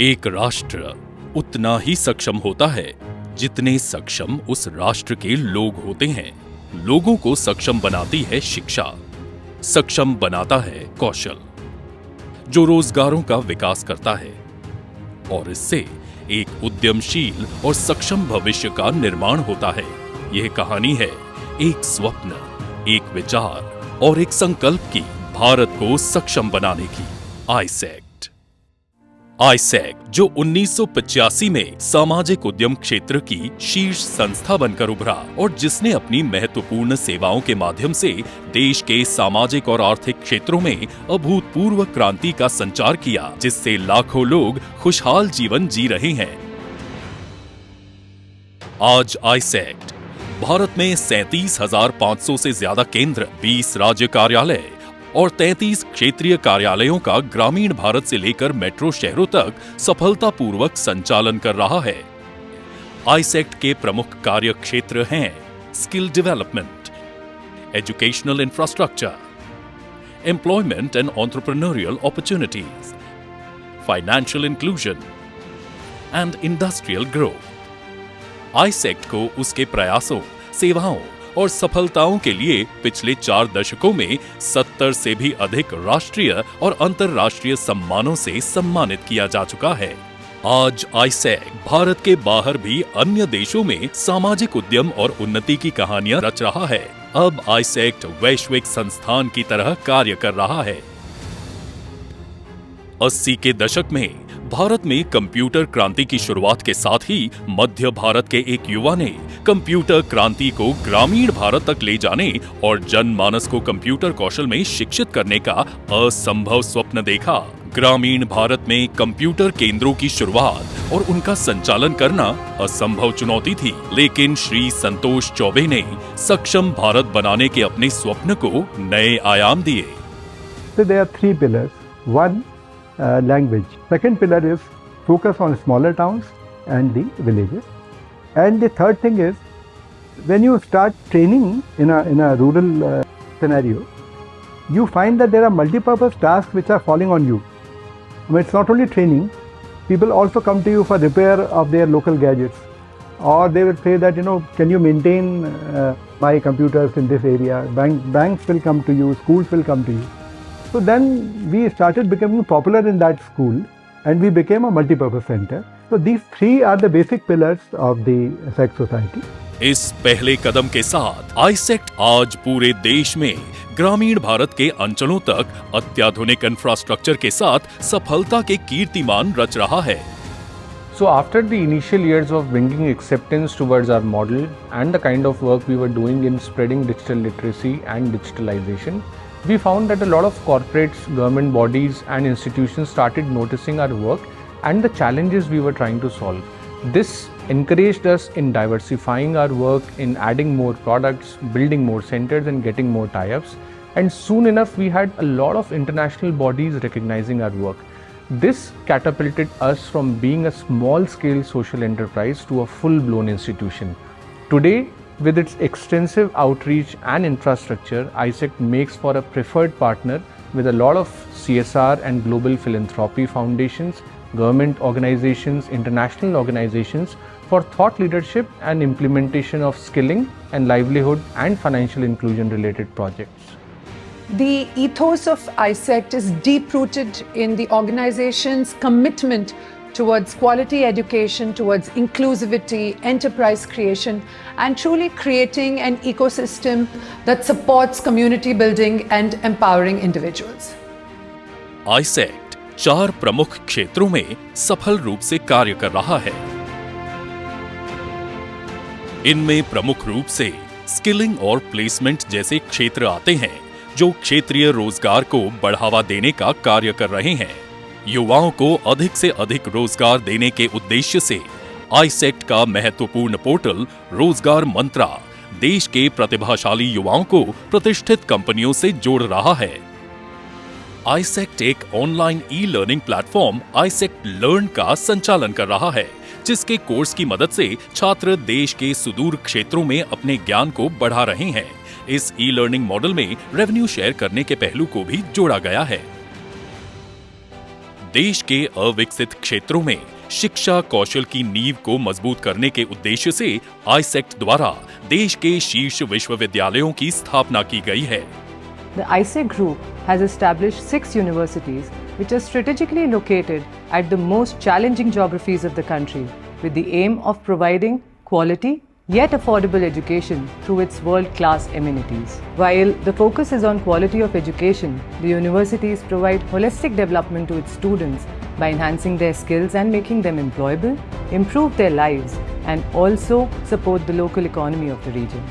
एक राष्ट्र उतना ही सक्षम होता है जितने सक्षम उस राष्ट्र के लोग होते हैं। लोगों को सक्षम बनाती है शिक्षा, सक्षम बनाता है कौशल, जो रोजगारों का विकास करता है और इससे एक उद्यमशील और सक्षम भविष्य का निर्माण होता है। यह कहानी है एक स्वप्न, एक विचार और एक संकल्प की, भारत को सक्षम बनाने की। आईसेक्ट जो 1985 में सामाजिक उद्यम क्षेत्र की शीर्ष संस्था बनकर उभरा और जिसने अपनी महत्वपूर्ण सेवाओं के माध्यम से देश के सामाजिक और आर्थिक क्षेत्रों में अभूतपूर्व क्रांति का संचार किया, जिससे लाखों लोग खुशहाल जीवन जी रहे हैं। आज आईसेक्ट भारत में 37,500 से ज्यादा केंद्र, 20 राज्य कार्यालय और 33 क्षेत्रीय कार्यालयों का ग्रामीण भारत से लेकर मेट्रो शहरों तक सफलतापूर्वक संचालन कर रहा है। आईसेक्ट के प्रमुख कार्य क्षेत्र हैं skill development, educational infrastructure, employment and entrepreneurial opportunities, financial inclusion and industrial growth. AISECT को उसके प्रयासों, सेवाओं और सफलताओं के लिए पिछले 4 दशकों में 70 से भी अधिक राष्ट्रीय और अंतर्राष्ट्रीय सम्मानों से सम्मानित किया जा चुका है। आज आईसेक्ट भारत के बाहर भी अन्य देशों में सामाजिक उद्यम और उन्नति की कहानियां रच रहा है। अब आईसेक्ट वैश्विक संस्थान की तरह कार्य कर रहा है। 80 के दशक में भारत में कंप्यूटर क्रांति की शुरुआत के साथ ही मध्य भारत के एक युवा ने कंप्यूटर क्रांति को ग्रामीण भारत तक ले जाने और जनमानस को कंप्यूटर कौशल में शिक्षित करने का असंभव स्वप्न देखा। ग्रामीण भारत में कंप्यूटर केंद्रों की शुरुआत और उनका संचालन करना असंभव चुनौती थी, लेकिन श्री संतोष चौबे ने सक्षम भारत बनाने के अपने स्वप्न को नए आयाम दिए। So there are 3 pillars. One, language. Second pillar is focus on smaller towns and the villages. And the third thing is, when you start training in a rural scenario, you find that there are multi-purpose tasks which are falling on you. I mean, it's not only training, people also come to you for repair of their local gadgets. Or they will say that, can you maintain my computers in this area? Banks will come to you, schools will come to you. So then we started becoming popular in that school and we became a multi-purpose center. So these 3 are the basic pillars of the AISECT society. इस पहले कदम के साथ AISECT आज पूरे देश में ग्रामीण भारत के अंचलों तक अत्याधुनिक इंफ्रास्ट्रक्चर के साथ सफलता के कीर्तिमान रच रहा है। So after the initial years of bringing acceptance towards our model and the kind of work we were doing in spreading digital literacy and digitalization, we found that a lot of corporates, government bodies and institutions started noticing our work and the challenges we were trying to solve. This encouraged us in diversifying our work, in adding more products, building more centers and getting more tie-ups. And soon enough we had a lot of international bodies recognizing our work. This catapulted us from being a small-scale social enterprise to a full-blown institution. Today, with its extensive outreach and infrastructure, AISECT makes for a preferred partner with a lot of CSR and global philanthropy foundations, government organizations, international organizations for thought leadership and implementation of skilling and livelihood and financial inclusion related projects. The ethos of AISECT is deep-rooted in the organization's commitment towards quality education, towards inclusivity, enterprise creation, and truly creating an ecosystem that supports community building and empowering individuals. AISECT 4 प्रमुख क्षेत्रों में सफल रूप से कार्य कर रहा है। इनमें प्रमुख रूप से स्किलिंग और प्लेसमेंट जैसे क्षेत्र आते हैं, जो क्षेत्रीय रोजगार को बढ़ावा देने का कार्य कर रहे हैं। युवाओं को अधिक से अधिक रोजगार देने के उद्देश्य से आईसेक्ट का महत्वपूर्ण पोर्टल रोजगार मंत्रा देश के प्रतिभाशाली युवाओं को प्रतिष्ठित कंपनियों से जोड़ रहा है। आईसेक्ट एक online e-learning platform AISECT learn का संचालन कर रहा है, जिसके कोर्स की मदद से छात्र देश के सुदूर क्षेत्रों में अपने ज्ञान को बढ़ा रहे हैं। इस ई-लर्निंग मॉडल में रेवेन्यू शेयर करने के पहलू को भी जोड़ा गया है। देश के अविकसित क्षेत्रों में शिक्षा कौशल की नींव को मजबूत करने के उद्देश्य से आईसेक्ट द्वारा देश के शीर्ष विश्वविद्यालयों की स्थापना की गई है। The ISEC group has established 6 universities which are strategically located at the most challenging geographies of the country with the aim of providing quality yet affordable education through its world-class amenities. While the focus is on quality of education, the universities provide holistic development to its students by enhancing their skills and making them employable, improve their lives, and also support the local economy of the region.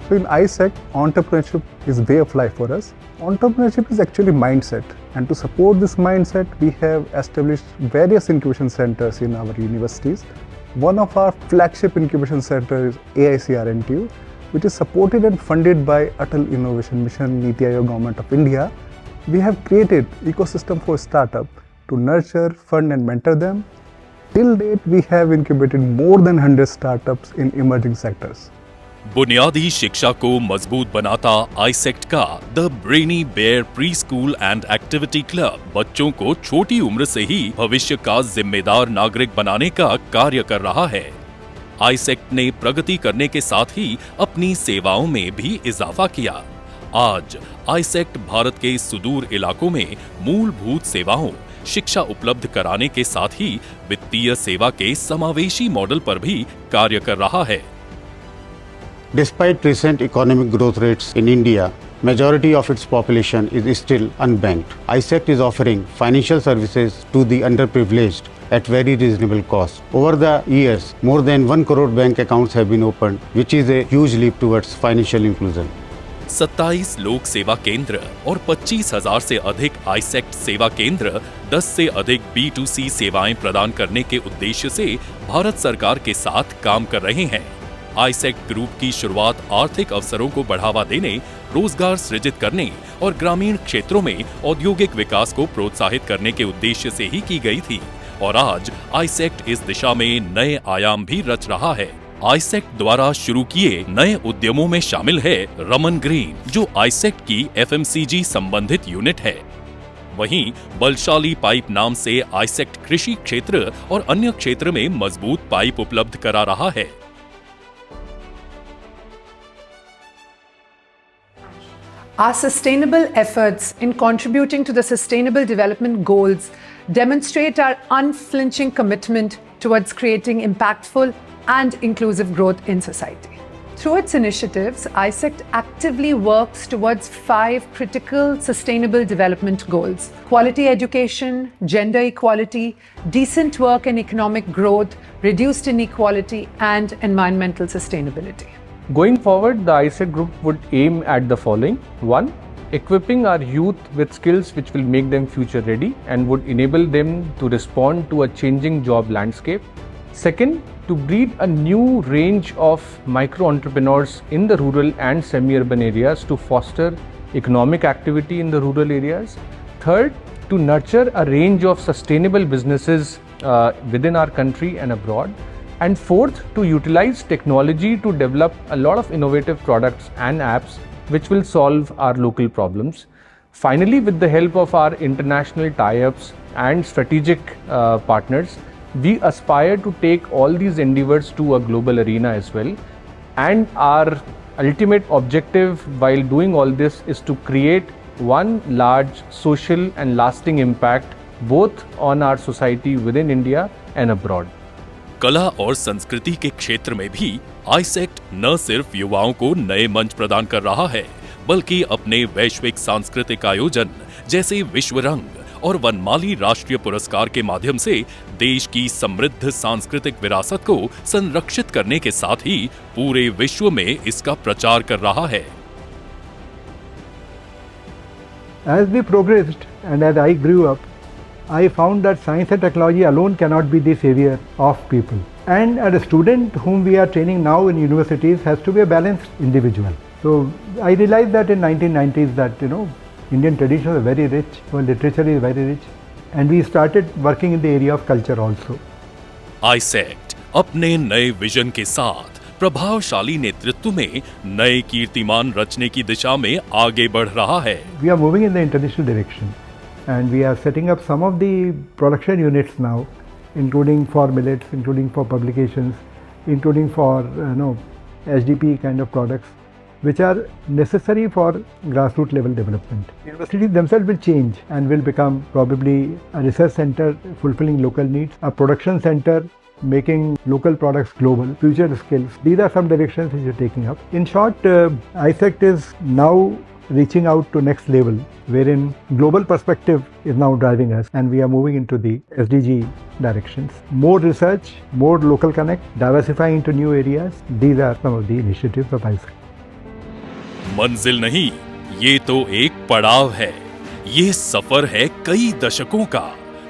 So in ISEC, entrepreneurship is way of life for us. Entrepreneurship is actually mindset, and to support this mindset, we have established various incubation centers in our universities. One of our flagship incubation centers is AICR-NTU, which is supported and funded by Atal Innovation Mission, Niti Aayog Government of India. We have created ecosystem for startup to nurture, fund and mentor them. Till date, we have incubated more than 100 startups in emerging sectors. बुनियादी शिक्षा को मजबूत बनाता आईसेक्ट का the brainy bear pre school and activity club बच्चों को छोटी उम्र से ही भविष्य का जिम्मेदार नागरिक बनाने का कार्य कर रहा है। आईसेक्ट ने प्रगति करने के साथ ही अपनी सेवाओं में भी इजाफा किया। आज आईसेक्ट भारत के सुदूर इलाकों में मूलभूत सेवाओं, शिक्षा उपलब्ध कराने के साथ ही वित्तीय सेवा के समावेशी मॉडल पर भी कार्य कर रहा है। Despite recent economic growth rates in India, majority of its population is still unbanked. ISECT is offering financial services to the underprivileged at very reasonable cost. Over the years, more than 1 crore bank accounts have been opened, which is a huge leap towards financial inclusion. 27 लोक सेवा केंद्र और 25,000 से अधिक AISECT सेवा केंद्र 10 से अधिक B2C सेवाएं प्रदान करने के उद्देश्य से भारत सरकार के साथ काम कर रहे हैं। आईसेक्ट ग्रुप की शुरुआत आर्थिक अवसरों को बढ़ावा देने, रोजगार सृजित करने और ग्रामीण क्षेत्रों में औद्योगिक विकास को प्रोत्साहित करने के उद्देश्य से ही की गई थी और आज आईसेक्ट इस दिशा में नए आयाम भी रच रहा है। आईसेक्ट द्वारा शुरू किए नए उद्यमों में शामिल है रमन ग्रीन, जो आईसेक्ट की FMCG संबंधित यूनिट है। वहीं बलशाली पाइप नाम से आईसेक्ट कृषि क्षेत्र और अन्य क्षेत्र में मजबूत पाइप उपलब्ध करा रहा है। Our sustainable efforts in contributing to the Sustainable Development Goals demonstrate our unflinching commitment towards creating impactful and inclusive growth in society. Through its initiatives, ISECT actively works towards 5 critical sustainable development goals: quality education, gender equality, decent work and economic growth, reduced inequality, and environmental sustainability. Going forward, the ISECT group would aim at the following. 1. Equipping our youth with skills which will make them future ready and would enable them to respond to a changing job landscape. Second, to breed a new range of micro-entrepreneurs in the rural and semi-urban areas to foster economic activity in the rural areas. Third, to nurture a range of sustainable businesses within our country and abroad. And fourth, to utilize technology to develop a lot of innovative products and apps which will solve our local problems. Finally, with the help of our international tie-ups and strategic partners, we aspire to take all these endeavors to a global arena as well. And our ultimate objective while doing all this is to create one large social and lasting impact both on our society within India and abroad. कला और संस्कृति के क्षेत्र में भी AISECT न सिर्फ युवाओं को नए मंच प्रदान कर रहा है, बल्कि अपने वैश्विक सांस्कृतिक आयोजन जैसे विश्व रंग और वनमाली राष्ट्रीय पुरस्कार के माध्यम से देश की समृद्ध सांस्कृतिक विरासत को संरक्षित करने के साथ ही पूरे विश्व में इसका प्रचार कर रहा है। As we progressed and as I grew up, I found that science and technology alone cannot be the savior of people. And a student whom we are training now in universities has to be a balanced individual. So I realized that in 1990s that Indian traditions are very rich, our literature is very rich, and we started working in the area of culture also. AISECT अपने नए vision के साथ प्रभावशाली नेतृत्व में नए कीर्तिमान रचने की दिशा में आगे बढ़ रहा है। We are moving in the international direction. and we are setting up some of the production units now, including for millets, including for publications, including for HDP kind of products, which are necessary for grassroots level development. Universities themselves will change and will become probably a research center fulfilling local needs, a production center making local products global, future skills. These are some directions which are taking up. In short, ISECT is now reaching out to next level, wherein global perspective is now driving us, and we are moving into the SDG directions. More research, more local connect, diversifying into new areas. These are some of the initiatives of ISECT. मंजिल नहीं, ये तो एक पड़ाव है। ये सफर है कई दशकों का,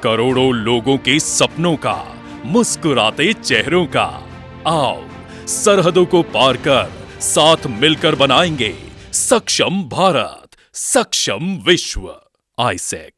करोड़ों लोगों के सपनों का, मुस्कुराते चेहरों का। आओ सरहदों को पार कर साथ मिलकर बनाएंगे सक्षम भारत, सक्षम विश्व। ISECT।